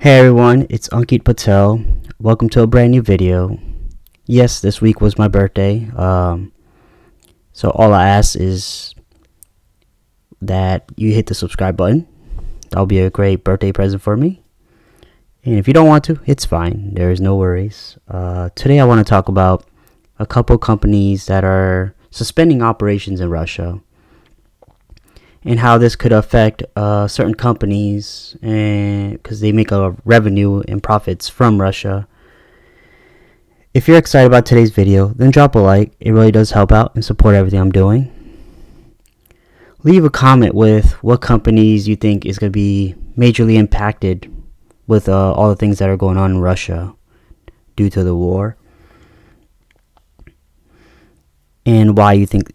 Hey everyone, it's Ankit Patel. Welcome to a brand new video. Yes, this week was my birthday. So all I ask is that you hit the subscribe button. That'll be a great birthday present for me. And if you don't want to, it's fine. There is no worries. Today I want to talk about a couple companies that are suspending operations in Russia, and how this could affect certain companies, and because they make a revenue and profits from Russia. If you're excited about today's video, then drop a like. It really does help out and support everything I'm doing. Leave a comment with what companies you think is going to be majorly impacted with all the things that are going on in Russia due to the war, and why you think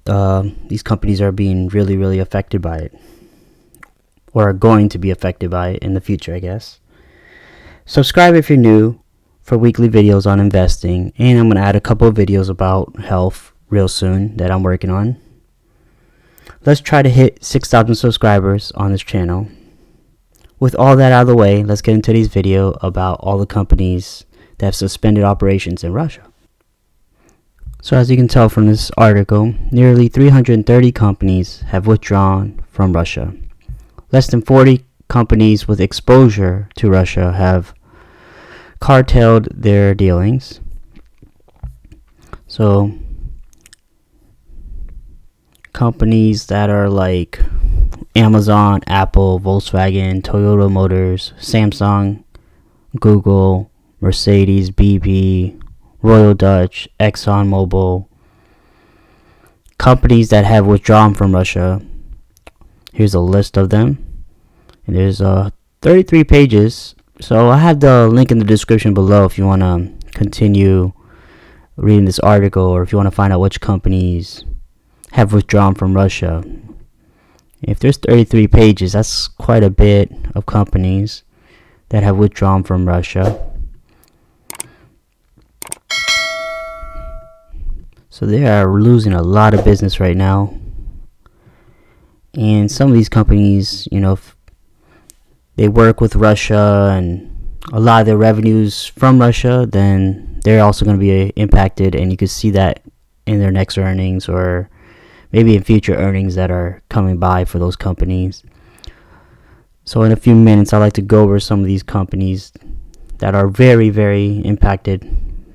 these companies are being really affected by it, or are going to be affected by it in the future, I guess. Subscribe if you're new for weekly videos on investing, and I'm going to add a couple of videos about health real soon that I'm working on. Let's try to hit 6,000 subscribers on this channel. With all that out of the way, let's get into today's video about all the companies that have suspended operations in Russia. So as you can tell from this article, nearly 330 companies have withdrawn from Russia. Less than 40 companies with exposure to Russia have curtailed their dealings. So companies that are like Amazon, Apple, Volkswagen, Toyota Motors, Samsung, Google, Mercedes, BP, Royal Dutch, ExxonMobil, companies that have withdrawn from Russia. Here's a list of them, and there's 33 pages. So I have the link in the description below if you want to continue reading this article, or if you want to find out which companies have withdrawn from Russia. If there's 33 pages, that's quite a bit of companies that have withdrawn from Russia. So they are losing a lot of business right now. And some of these companies, if they work with Russia and a lot of their revenues from Russia, then they're also going to be impacted, and you can see that in their next earnings, or maybe in future earnings that are coming by for those companies. So in a few minutes, I'd like to go over some of these companies that are very impacted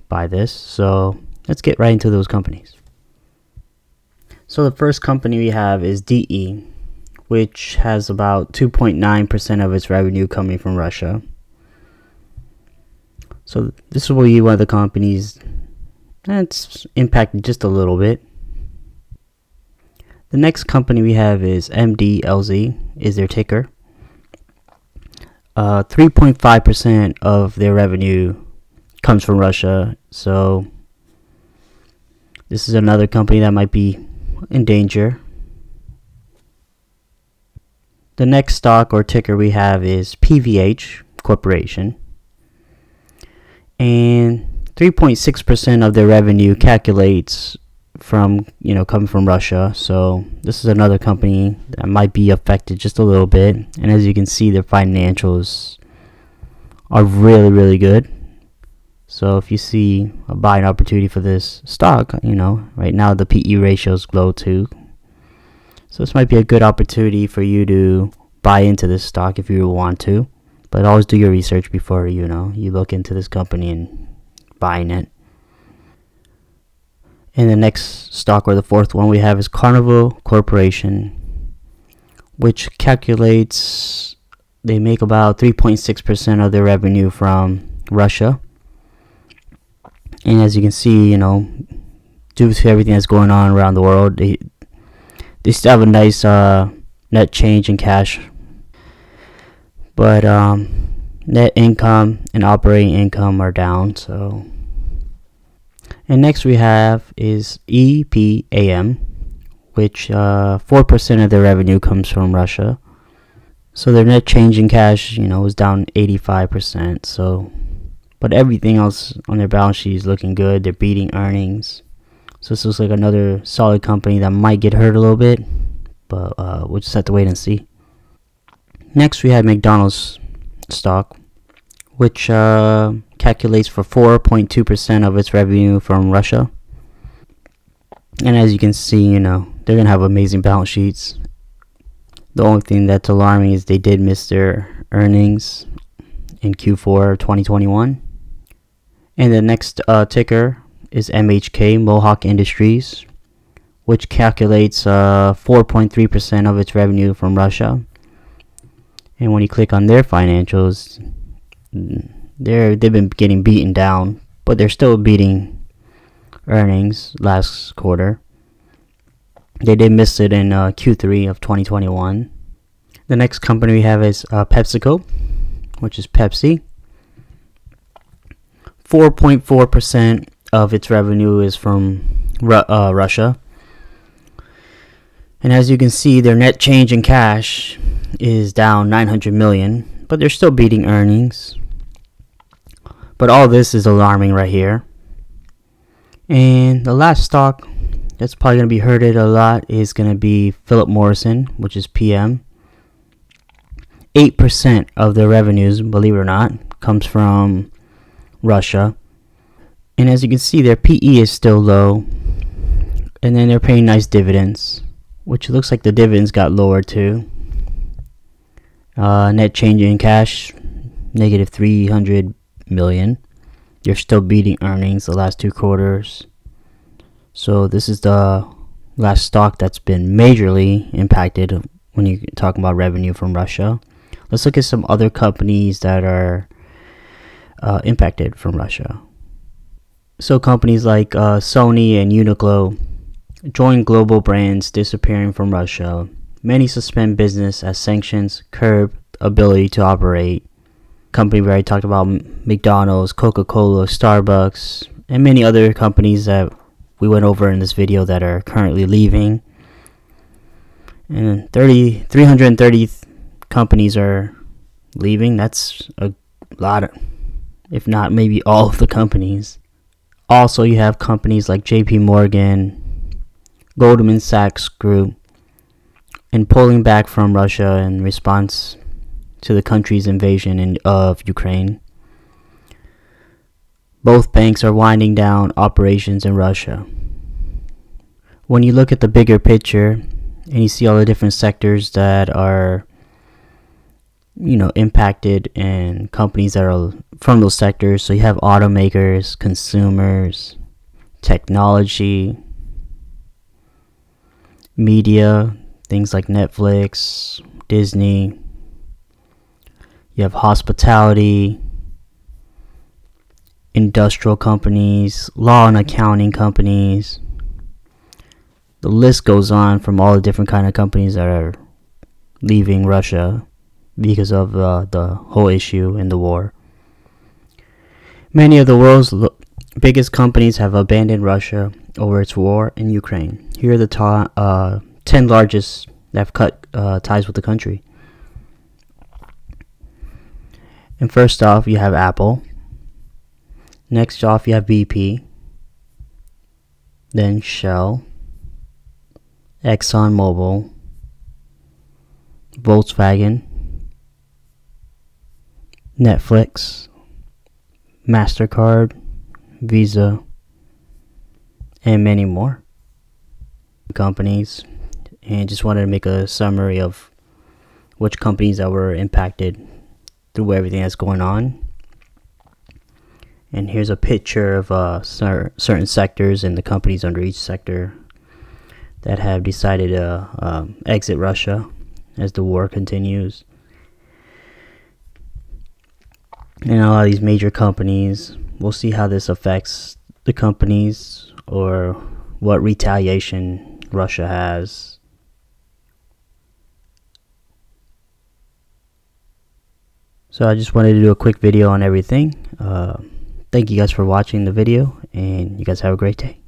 by this. So let's get right into those companies. So the first company we have is DE, which has about 2.9% of its revenue coming from Russia. So this will be one of the companies that's impacted just a little bit. The next company we have is Mdlz, is their ticker. 3.5% of their revenue comes from Russia. So this is another company that might be in danger. The next stock or ticker we have is Pvh Corporation, and 3.6% of their revenue calculates from coming from Russia. So this is another company that might be affected just a little bit, and as you can see, their financials are really good. So if you see a buying opportunity for this stock, right now the PE ratio is low too. So this might be a good opportunity for you to buy into this stock if you want to. But always do your research before you look into this company and buying it. And the next stock, or the fourth one we have, is Carnival Corporation, which calculates they make about 3.6% of their revenue from Russia. And as you can see, due to everything that's going on around the world, they still have a nice net change in cash. But net income and operating income are down. So, and next we have is EPAM, which 4% of their revenue comes from Russia. So their net change in cash, is down 85%. So, but everything else on their balance sheet is looking good. They're beating earnings. So this looks like another solid company that might get hurt a little bit, but we'll just have to wait and see. Next we have Mcdonald's stock, which calculates for 4.2% of its revenue from Russia. And as you can see, they're going to have amazing balance sheets. The only thing that's alarming is they did miss their earnings in Q4 2021. And the next ticker is MHK, Mohawk Industries, which calculates 4.3% of its revenue from Russia. And when you click on their financials, they've been getting beaten down, but they're still beating earnings last quarter. They did miss it in Q3 of 2021. The next company we have is PepsiCo, which is Pepsi. 4.4% of its revenue is from Russia. And as you can see, their net change in cash is down 900 million, but they're still beating earnings. But all this is alarming right here. And the last stock that's probably going to be hurted a lot is going to be Philip Morrison, which is PM. 8% of their revenues, believe it or not, comes from Russia. And as you can see, their PE is still low. And then they're paying nice dividends, which looks like the dividends got lower too. Net change in cash, negative 300 million. They're still beating earnings the last 2 quarters. So this is the last stock that's been majorly impacted when you're talking about revenue from Russia. Let's look at some other companies that are impacted from Russia. So companies like Sony and Uniqlo join global brands disappearing from Russia. Many suspend business as sanctions curb ability to operate. Company we already talked about, Mcdonald's, Coca-Cola, Starbucks, and many other companies that we went over in this video that are currently leaving. And 330 companies are leaving. That's a lot, if not maybe all of the companies. Also, you have companies like JP Morgan, Goldman Sachs Group, and pulling back from Russia in response to the country's invasion of Ukraine. Both banks are winding down operations in Russia. When you look at the bigger picture and you see all the different sectors that are impacted and companies that are from those sectors, so you have automakers, consumers, technology, media, things like Netflix, Disney. You have hospitality, industrial companies, law and accounting companies. The list goes on from all the different kind of companies that are leaving Russia because of the whole issue in the war. Many of the world's biggest companies have abandoned Russia over its war in Ukraine. Here are the 10 largest that have cut ties with the country. And first off, you have Apple. Next off, you have BP. Then Shell, ExxonMobil, Volkswagen, Netflix, MasterCard, Visa, and many more companies. And just wanted to make a summary of which companies that were impacted through everything that's going on. And here's a picture of certain sectors and the companies under each sector that have decided to exit Russia as the war continues. And a lot of these major companies, we'll see how this affects the companies or what retaliation Russia has. So I just wanted to do a quick video on everything. Thank you guys for watching the video, and you guys have a great day.